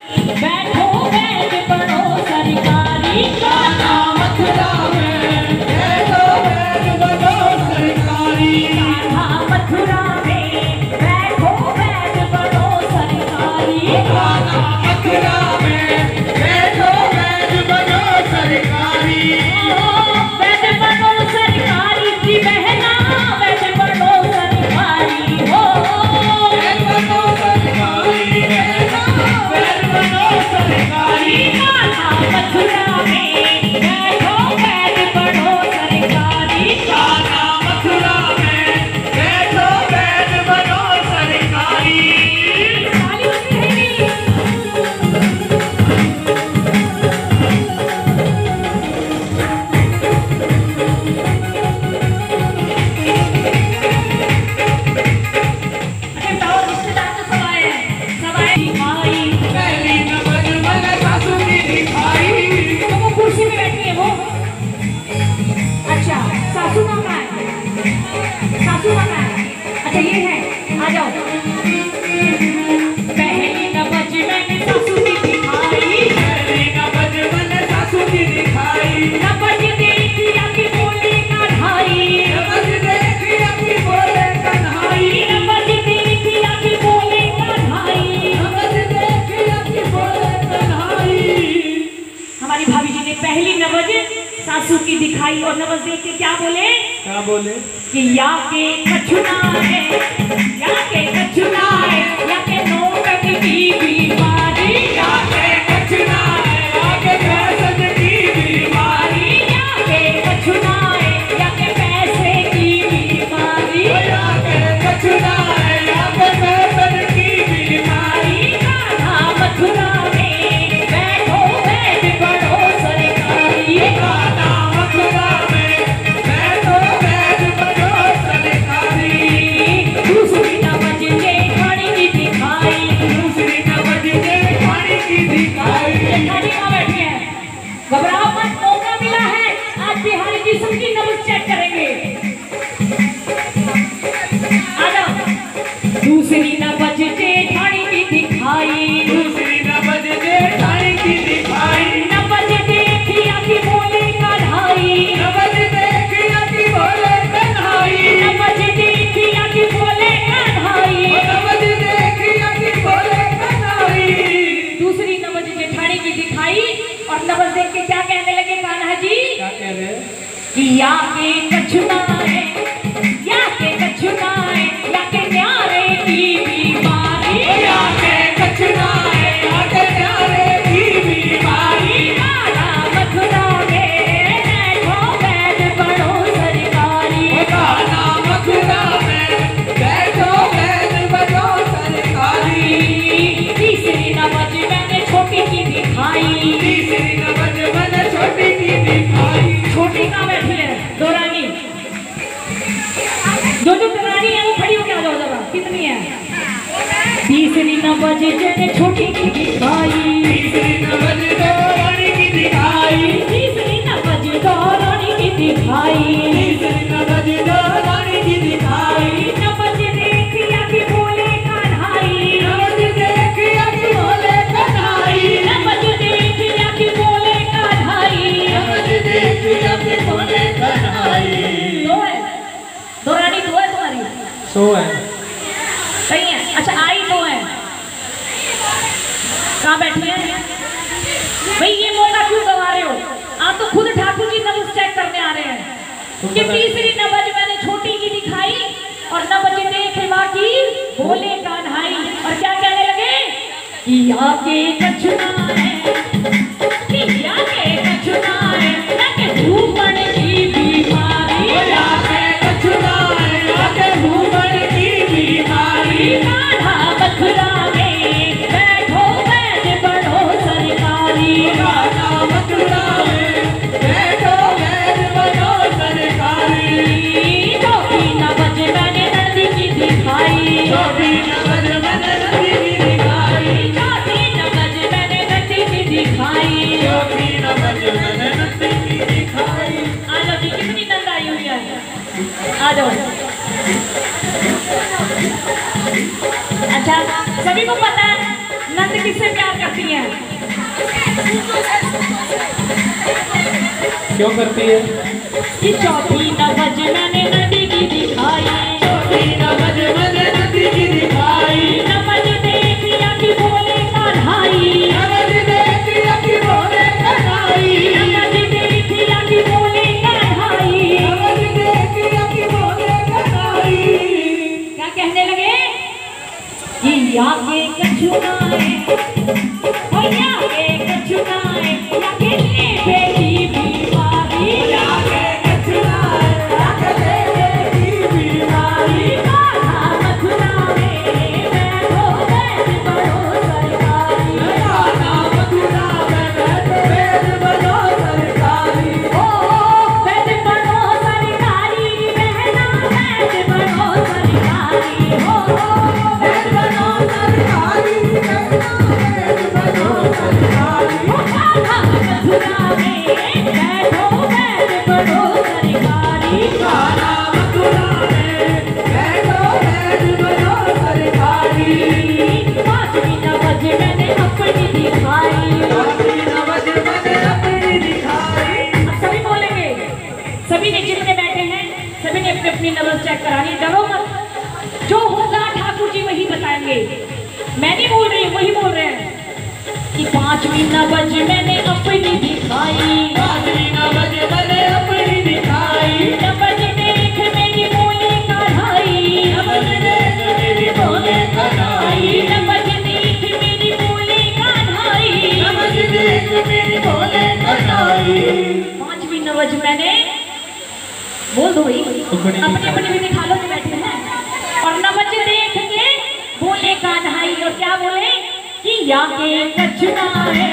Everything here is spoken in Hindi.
बैठो बैठ पढ़ो सरकारी गाना मथुरा में, बैठो बैठ पढ़ो सरकारी गाना मथुरा में, बैठो बैठ पढ़ो सरकारी गाना मथुरा में, बैठो बैठ पढ़ो सरकारी, बैठ पढ़ो सरकारी की बहना, बैठ पढ़ो सरकारी हो, बैठ पढ़ो सरकारी बहना, बैठ पढ़ो सरकारी गाना मथुरा में, बैठो बैठ पढ़ो सरकारी गाना मथुरा में, बैठो बैठ पढ़ो सरकारी। सासू माँ का है, सासू माँ का है। अच्छा ये है, आ जाओ। पहली नबज मैंने सासू की दिखाई, पहली नबज मैंने सासू की दिखाई, नबज देखी आपकी बोले कन्हाई, नबज देखी आपकी बोले कन्हाई, नबज देखी आपकी बोले कन्हाई, नबज देखी आपकी बोले कन्हाई। हमारी भाभी जी ने पहली नबज सासू की दिखाई और नबज देख के क्या बोले? क्या बोले? कि या के कछुना है, या के कछुना है, या के नोट की बीमारी, या के कछुना है, या के पैसे की बीमारी, या के कछुना है, या के पैसे की बीमारी, या के कछुना है, या के पैसे की बीमारी गाना मथुरा में, बैठो बैठ पढ़ो सरकारी गाना मथुरा में, बैठो बैठ पढ़ो सरकारी। दूसरी नबज जेठानी की दिखाई, दूसरी नबज जेठानी की दिखाई। जेठानी कहाँ बैठी है? घबराओ मत, मौका मिला है, आज बिहारी जी सबकी नबज चेक करेंगे। आ जाओ। दूसरी नबज जेठानी की दिखाई, दूसरी नबज जेठानी की दिखाई, नबज देखी आपकी बोले कन्हाई, नबज देखी आपकी बोले कन्हाई, नबज देखी आपकी बोले कन्हाई, नबज देखी आपकी बोले कन्हाई। दूसरी नबज जेठानी की दिखाई और नबज देख के क्या कहने लगे कान्हा जी? क्या कह रहे हैं? कि या के कछुना है, या के कछुना है, या के न्यारे की बीमारी, या के कछुना है, या के न्यारे की बीमारी गाना मथुरा में, बैठो बैठ पढ़ो सरकारी गाना मथुरा में, बैठो बैठ पढ़ो सरकारी। तीसरी नबज मैंने छोटी की दिखाई, तीसरी नबज मैंने छोटी की दिखाई। छोटी कहाँ बैठी है? दोरानी, जो दोरानी है वो खड़ी होकर आ जाओ जरा, कितनी है? तीसरी नबज मैंने छोटी की दिखाई, तीसरी नबज दोरानी की दिखाई, तीसरी नबज दोरानी की दिखाई, तीसरी नबज दोरानी की दिखाई। नबज देखी आपकी बोले कन्हाई, नबज देखी आपकी बोले कन्हाई, नबज देखी आपकी बोले कन्हाई, नबज देखी आपकी बोले कन्हाई। दो है, दोरानी दो है तुम्हारी? सो है। सही है। अच्छा आई दो है, कहाँ बैठी है भाई? ये मौका क्यों गवा रहे हो? आप तो खुद ठाकुर जी नबज चेक करने आ रहे हैं कि तीसरी नबज मैंने छोटी की दिखाई और नबज देखे बाकी बोले कन्हाई। और क्या कहने लगे? कि या के कछुना है, कि या के कछुना है, या के भूमण की बीमारी, या के कछुना है, या के भूमण की बीमारी गाना मथुरा में, बैठो बैठ पढ़ो सरकारी गाना मथुरा में, बैठो बैठ पढ़ो सरकारी। चौथी नबज मैंने नंदी की दिखाई, चौथी नबज मैंने नंदी की दिखाई, चौथी नबज मैंने नंदी की दिखाई, चौथी नबज मैंने नंदी की दिखाई। आ जाओ जी, कितनी नंद आई हुई है? आ जाओ। अच्छा, सभी को पता है नंद किससे प्यार करती है? क्यों करती है? कि चौथी नवज मैंने नदी की दिखाई, चौथी नवज मैंने नदी की दिखाई, नवज देखिया कि बोले कन्हाई, नवज देखिया कि बोले कन्हाई, नवज देखिया कि बोले कन्हाई, नवज देखिया कि बोले कन्हाई। क्या कहने लगे कि आगे कछुनाए, ओ आगे कछुनाए, आगे ले बेटी बीमारी, आगे कछुनाए, आगे ले बेटी बीमारी, कान्हा मथुरा में बैठो बैठ बड़ो सरकारी, कान्हा मथुरा में बैठो बैठ बड़ो सरकारी, ओ बैठ बड़ो सरकारी, बहना बैठ बड़ो सरकारी, हो बैठ बड़ो सरकारी, बहना बैठ बड़ो सरकारी, कान्हा मथुरा में बैठो बैठ बड़ो सरकारी, कान्हा मथुरा में बैठो बैठ बड़ो सरकारी। पांचवी नवज मैंने अपनी दिखाई। चौथी नवज मैंने अपनी दिखाई। अब सभी बोलेंगे, सभी ने जितने बैठे हैं सभी ने अपनी अपनी नवज चेक करानी, डरो मत, जो होगा ठाकुर जी वही बताएंगे, मैं नहीं बोल रही, वही बोल रहे हैं कि पांचवी नवज मैंने अपनी दिखाई, पांचवी नवज मैंने अपनी दिखाई, नवज देख मेरी बोले कन्हाई, नवज देख मेरी बोले कन्हाई, नवज देख मेरी बोले कन्हाई, नवज देख मेरी बोले कन्हाई। पांचवी नवज मैंने, बोल दो भाई, अपनी अपनी अपनी भी दिखा लो जो बैठे हैं, और नवज देख के बोले कन्हाई, और क्या बोले कि आगे कछुनाए,